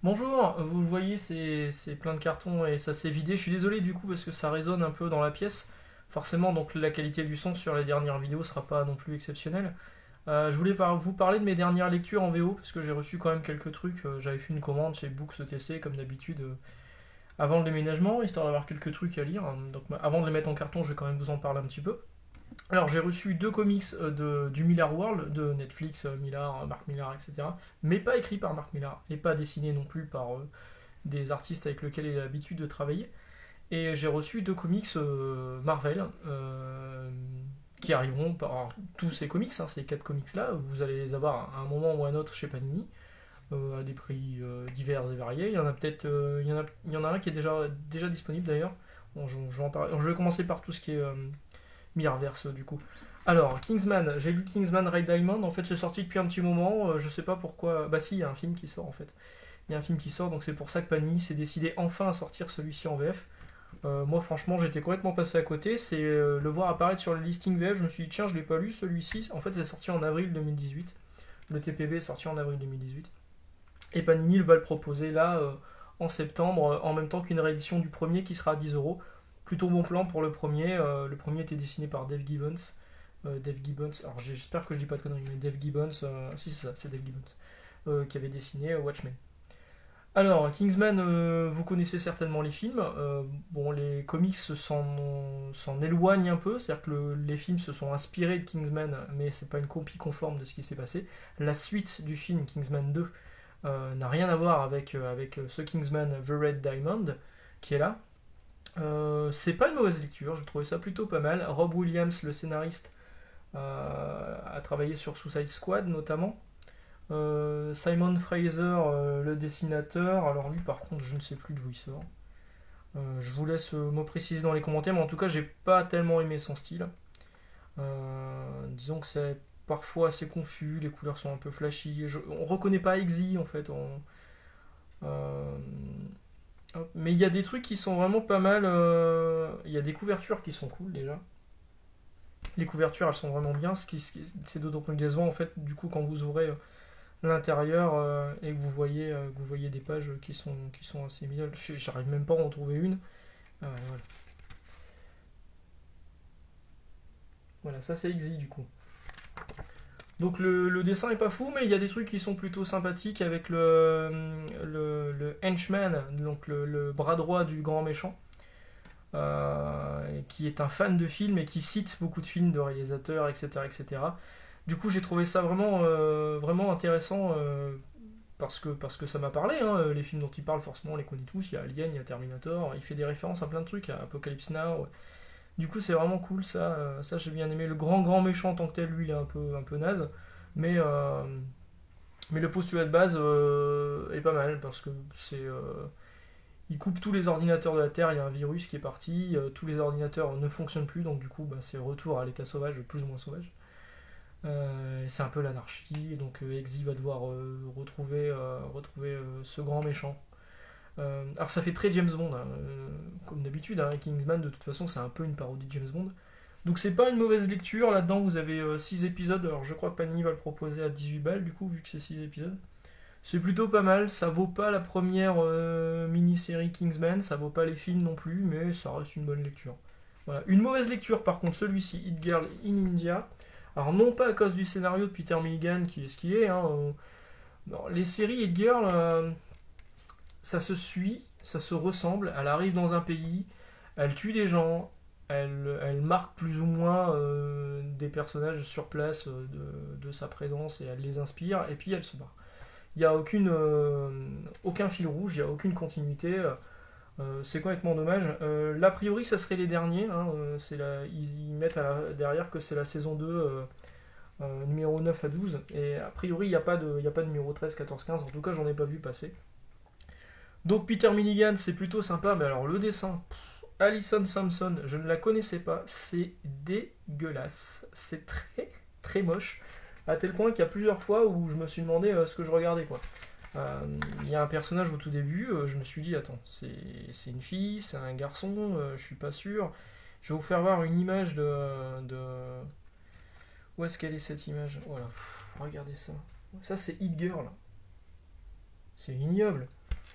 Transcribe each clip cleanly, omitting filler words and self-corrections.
Bonjour, vous le voyez, c'est plein de cartons et ça s'est vidé. Je suis désolé du coup parce que ça résonne un peu dans la pièce. Forcément, donc la qualité du son sur les dernières vidéos sera pas non plus exceptionnelle. Je voulais vous parler de mes dernières lectures en VO parce que j'ai reçu quand même quelques trucs. J'avais fait une commande chez Books ETC comme d'habitude avant le déménagement, histoire d'avoir quelques trucs à lire. Donc avant de les mettre en carton, je vais quand même vous en parler un petit peu. Alors j'ai reçu deux comics du Millar World, de Netflix, Millar, Mark Millar, etc. Mais pas écrit par Mark Millar, et pas dessiné non plus par des artistes avec lesquels il a l'habitude de travailler. Et j'ai reçu deux comics Marvel, qui arriveront par alors, tous ces comics, hein, ces quatre comics-là, vous allez les avoir à un moment ou à un autre chez Panini, à des prix divers et variés. Il y en a peut-être, il y en a un qui est déjà disponible d'ailleurs. Bon, je vais commencer par tout ce qui est Mirrorverse du coup. Alors, Kingsman, j'ai lu Kingsman Red Diamond, en fait c'est sorti depuis un petit moment, je sais pas pourquoi. Bah si, il y a un film qui sort en fait. Il y a un film qui sort, donc c'est pour ça que Panini s'est décidé enfin à sortir celui-ci en VF. Moi franchement j'étais complètement passé à côté, c'est le voir apparaître sur le listing VF, je me suis dit tiens je l'ai pas lu celui-ci, en fait c'est sorti en avril 2018, le TPB est sorti en avril 2018, et Panini va le proposer là en septembre, en même temps qu'une réédition du premier qui sera à 10 euros. Plutôt bon plan pour le premier était dessiné par Dave Gibbons, Dave Gibbons, alors j'espère que je dis pas de conneries, mais Dave Gibbons, si c'est ça, c'est Dave Gibbons, qui avait dessiné Watchmen. Alors, Kingsman, vous connaissez certainement les films. Bon, les comics s'en éloignent un peu, c'est-à-dire que les films se sont inspirés de Kingsman, mais c'est pas une copie conforme de ce qui s'est passé. La suite du film, Kingsman 2, n'a rien à voir avec ce Kingsman The Red Diamond qui est là. C'est pas une mauvaise lecture, je trouvais ça plutôt pas mal. Rob Williams, le scénariste, a travaillé sur Suicide Squad notamment. Simon Fraser, le dessinateur, alors lui par contre je ne sais plus d'où il sort. Je vous laisse me préciser dans les commentaires, mais en tout cas j'ai pas tellement aimé son style. Disons que c'est parfois assez confus, les couleurs sont un peu flashy. On reconnaît pas Exy en fait. Euh, mais il y a des trucs qui sont vraiment pas mal. Il y a des couvertures qui sont cool déjà. Les couvertures elles sont vraiment bien, c'est d'autant plus décevant en fait du coup quand vous ouvrez l'intérieur et que vous voyez des pages qui sont assez mignonnes. J'arrive même pas à en trouver une. Voilà. Voilà, ça c'est Exy du coup. Donc le dessin est pas fou, mais il y a des trucs qui sont plutôt sympathiques avec le henchman, donc le bras droit du grand méchant, qui est un fan de films et qui cite beaucoup de films de réalisateurs, etc. etc. Du coup, j'ai trouvé ça vraiment intéressant parce que ça m'a parlé. Hein, les films dont il parle, forcément, on les connaît tous. Il y a Alien, il y a Terminator, il fait des références à plein de trucs, à Apocalypse Now. Du coup, c'est vraiment cool ça. Ça, j'ai bien aimé. Le grand méchant en tant que tel, lui, il est un peu naze. Mais, euh, mais le postulat de base est pas mal parce que il coupe tous les ordinateurs de la Terre, il y a un virus qui est parti, tous les ordinateurs ne fonctionnent plus, donc du coup bah, c'est retour à l'état sauvage, plus ou moins sauvage. C'est un peu l'anarchie, et donc Exy va devoir retrouver ce grand méchant. Alors ça fait très James Bond, hein, comme d'habitude, hein, Kingsman de toute façon c'est un peu une parodie de James Bond. Donc c'est pas une mauvaise lecture, là-dedans vous avez 6 épisodes, alors je crois que Panini va le proposer à 18 balles du coup vu que c'est 6 épisodes. C'est plutôt pas mal, ça vaut pas la première mini-série Kingsman, ça vaut pas les films non plus, mais ça reste une bonne lecture. Voilà. Une mauvaise lecture par contre, celui-ci, Hit Girl in India. Alors non pas à cause du scénario de Peter Milligan qui est ce qu'il est, hein, non, les séries Hit Girl, ça se suit, ça se ressemble, elle arrive dans un pays, elle tue des gens, elle marque plus ou moins des personnages sur place de sa présence et elle les inspire, et puis elle se barre. Il n'y a aucun fil rouge, il n'y a aucune continuité. C'est complètement dommage. L'a priori, ça serait les derniers. Hein, ils mettent derrière que c'est la saison 2, numéro 9 à 12. Et a priori, il n'y a pas de numéro 13, 14, 15. En tout cas, j'en ai pas vu passer. Donc Peter Milligan, c'est plutôt sympa. Mais alors, le dessin, Alison Sampson, je ne la connaissais pas. C'est dégueulasse. C'est très, très moche. À tel point qu'il y a plusieurs fois où je me suis demandé ce que je regardais, quoi. Il y a un personnage au tout début, je me suis dit, attends, c'est une fille, c'est un garçon, je suis pas sûr. Je vais vous faire voir une image de. Où est-ce qu'elle est cette image? Voilà, regardez ça. Ça, c'est Hit Girl. C'est ignoble.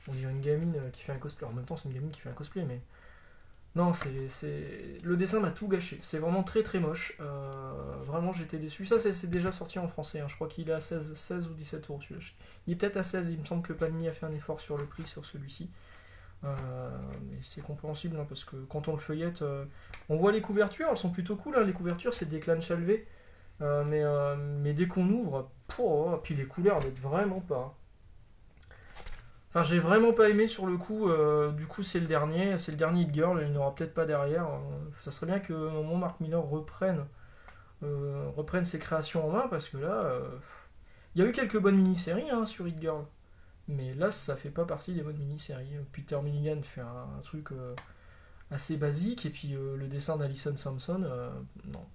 On dirait une gamine qui fait un cosplay. En même temps, c'est une gamine qui fait un cosplay, mais non, le dessin m'a tout gâché. C'est vraiment très très moche. Vraiment, j'étais déçu. Ça, c'est déjà sorti en français, hein. Je crois qu'il est à 16 ou 17 euros celui-là. Il est peut-être à 16. Il me semble que Panini a fait un effort sur le prix sur celui-ci. Mais c'est compréhensible, hein, parce que quand on le feuillette, on voit les couvertures, elles sont plutôt cool, hein. Les couvertures, c'est des clans Chalvet. Mais dès qu'on ouvre, puis les couleurs n'aident vraiment pas. Enfin, j'ai vraiment pas aimé sur le coup. Du coup, c'est le dernier Hit Girl. Il n'y aura peut-être pas derrière. Ça serait bien que mon Mark Miller reprenne ses créations en main, parce que là, il y a eu quelques bonnes mini-séries, hein, sur Hit Girl. Mais là, ça fait pas partie des bonnes mini-séries. Peter Milligan fait un truc assez basique, et puis le dessin d'Alison Sampson, non.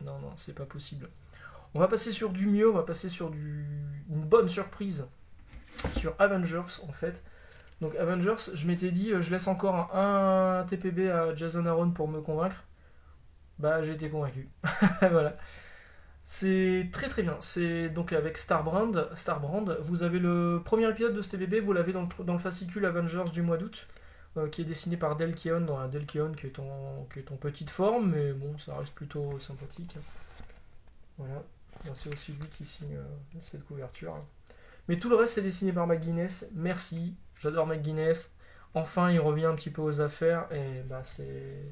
Non, non, c'est pas possible. On va passer sur du mieux, on va passer sur une bonne surprise sur Avengers, en fait. Donc Avengers, je m'étais dit, je laisse encore un TPB à Jason Aaron pour me convaincre. Bah, j'ai été convaincu. Voilà. C'est très très bien. C'est donc avec Starbrand. Vous avez le premier épisode de ce TPB, vous l'avez dans le fascicule Avengers du mois d'août, qui est dessiné par Del Keown, dans un Del Keown qui est en petite forme, mais bon, ça reste plutôt sympathique. Voilà. C'est aussi lui qui signe cette couverture. Mais tout le reste, c'est dessiné par McGuinness. Merci, j'adore McGuinness. Enfin, il revient un petit peu aux affaires, et bah c'est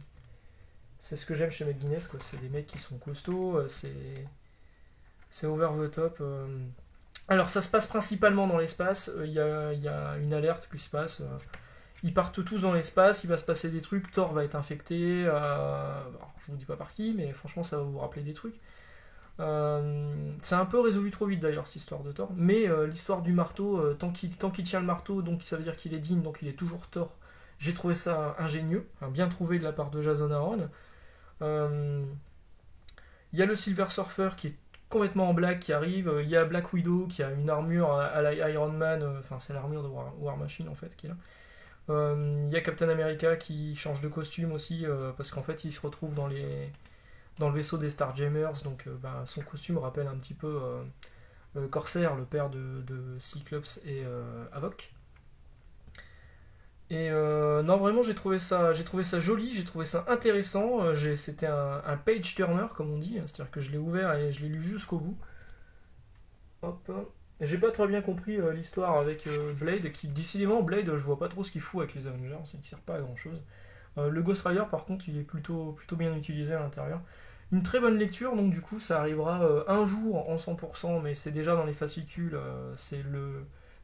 ce que j'aime chez McGuinness, quoi. C'est des mecs qui sont costauds, c'est over the top. Alors, ça se passe principalement dans l'espace. Il y a une alerte qui se passe. Ils partent tous dans l'espace, il va se passer des trucs, Thor va être infecté, alors, je vous dis pas par qui, mais franchement ça va vous rappeler des trucs. C'est un peu résolu trop vite d'ailleurs cette histoire de Thor, mais l'histoire du marteau, tant qu'il tient le marteau, donc ça veut dire qu'il est digne, donc il est toujours Thor. J'ai trouvé ça ingénieux, bien trouvé de la part de Jason Aaron. Il y a le Silver Surfer qui est complètement en black qui arrive, il y a Black Widow qui a une armure à la Iron Man, enfin c'est l'armure de War Machine en fait qui est là. Il y a Captain America qui change de costume aussi, parce qu'en fait il se retrouve dans le vaisseau des Starjammers, donc son costume rappelle un petit peu Corsair, le père de Cyclops et Havok. Et non, vraiment j'ai trouvé ça joli, j'ai trouvé ça intéressant. C'était un page turner comme on dit, c'est-à-dire que je l'ai ouvert et je l'ai lu jusqu'au bout. Hop. J'ai pas très bien compris l'histoire avec Blade, qui décidément Blade, je vois pas trop ce qu'il fout avec les Avengers, il sert pas à grand chose. Le Ghost Rider par contre, il est plutôt bien utilisé à l'intérieur. Une très bonne lecture, donc du coup ça arrivera un jour en 100%, mais c'est déjà dans les fascicules, c'est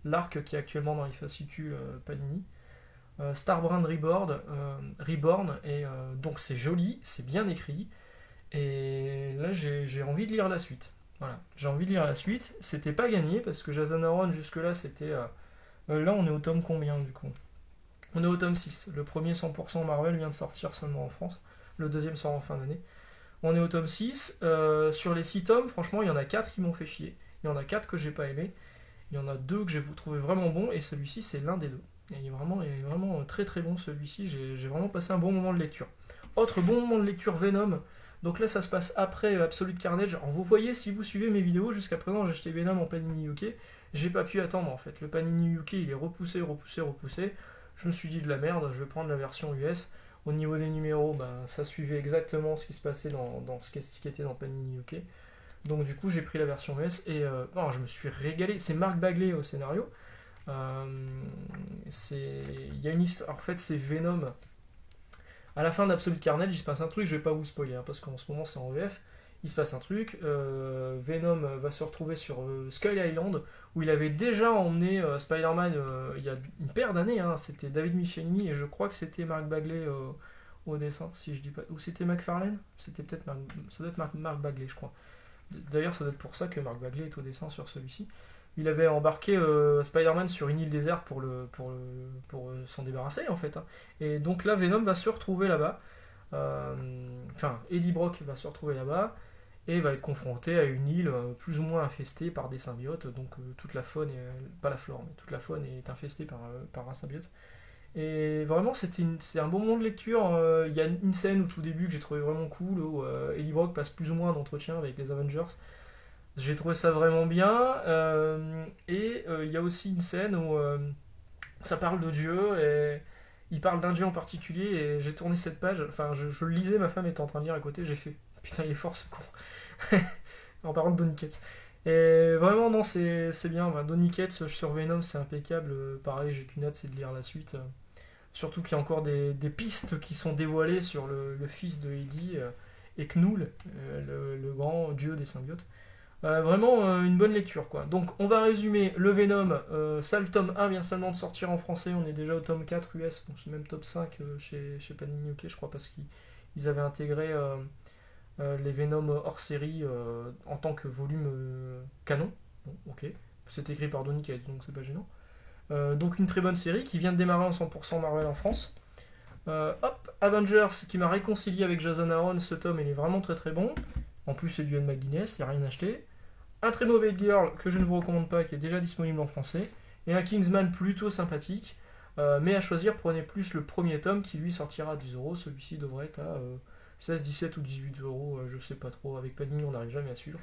l'arc qui est actuellement dans les fascicules Panini. Starbrand Reborn, et donc c'est joli, c'est bien écrit, et là j'ai envie de lire la suite. Voilà, j'ai envie de lire la suite. C'était pas gagné parce que Jason Aaron jusque-là c'était. Là on est au tome combien du coup? On est au tome 6. Le premier 100% Marvel vient de sortir seulement en France. Le deuxième sort en fin d'année. On est au tome 6. Sur les 6 tomes, franchement, il y en a 4 qui m'ont fait chier. Il y en a 4 que j'ai pas aimé. Il y en a 2 que j'ai trouvé vraiment bons, et celui-ci c'est l'un des deux. Et il est vraiment très très bon celui-ci. J'ai vraiment passé un bon moment de lecture. Autre bon moment de lecture, Venom. Donc là, ça se passe après Absolute Carnage. Alors vous voyez, si vous suivez mes vidéos, jusqu'à présent, j'ai acheté Venom en Panini UK. J'ai pas pu attendre en fait. Le Panini UK, il est repoussé. Je me suis dit de la merde, je vais prendre la version US. Au niveau des numéros, ça suivait exactement ce qui se passait dans ce qui était dans Panini UK. Donc du coup, j'ai pris la version US et je me suis régalé. C'est Mark Bagley au scénario. Il y a une histoire. En fait, c'est Venom. À la fin d'Absolute Carnage, il se passe un truc, je vais pas vous spoiler, parce qu'en ce moment c'est en VF. Il se passe un truc, Venom va se retrouver sur Skull Island, où il avait déjà emmené Spider-Man il y a une paire d'années, c'était David Michelini, et je crois que c'était Mark Bagley au dessin, si je dis pas. Ou c'était McFarlane? C'était peut-être ça doit être Mark Bagley, je crois. D'ailleurs, ça doit être pour ça que Mark Bagley est au dessin sur celui-ci. Il avait embarqué Spider-Man sur une île déserte pour s'en débarrasser en fait. Et donc là, Venom va se retrouver là-bas. Eddie Brock va se retrouver là-bas et va être confronté à une île plus ou moins infestée par des symbiotes. Donc toute la faune, pas la flore, mais toute la faune est infestée par un symbiote. Et vraiment, c'est un bon moment de lecture. Il y a une scène au tout début que j'ai trouvé vraiment cool, où Eddie Brock passe plus ou moins d'entretien avec les Avengers. J'ai trouvé ça vraiment bien. Et il y a aussi une scène où Ça parle de Dieu et il parle d'un Dieu en particulier et j'ai tourné cette page, enfin je le lisais, ma femme était en train de lire à côté, j'ai fait putain il est fort ce con. En parlant de Donny Cates. Et vraiment non c'est bien, enfin, Donny Cates sur Venom c'est impeccable, pareil j'ai qu'une hâte c'est de lire la suite. Surtout qu'il y a encore des pistes qui sont dévoilées sur le fils de Eddie et Knull, le grand dieu des symbiotes. Vraiment une bonne lecture quoi. Donc on va résumer le Venom, ça le tome 1 vient seulement de sortir en français, on est déjà au tome 4 US, bon, c'est même top 5 chez Panini UK je crois parce qu'ils avaient intégré les Venom hors série en tant que volume canon. Bon, ok, c'est écrit par Donny Cates donc c'est pas gênant. Donc une très bonne série qui vient de démarrer en 100% Marvel en France. Hop, Avengers qui m'a réconcilié avec Jason Aaron, ce tome il est vraiment très très bon. En plus c'est du Ed McGuinness, il n'y a rien à acheter. Un très mauvais Girl que je ne vous recommande pas, qui est déjà disponible en français. Et un Kingsman plutôt sympathique. Mais à choisir, prenez plus le premier tome qui lui sortira à 10€. Celui-ci devrait être à 16, 17 ou 18€, je sais pas trop. Avec Panini on n'arrive jamais à suivre.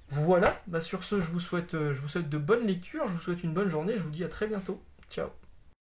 Voilà, bah sur ce je vous souhaite de bonnes lectures, je vous souhaite une bonne journée, je vous dis à très bientôt. Ciao.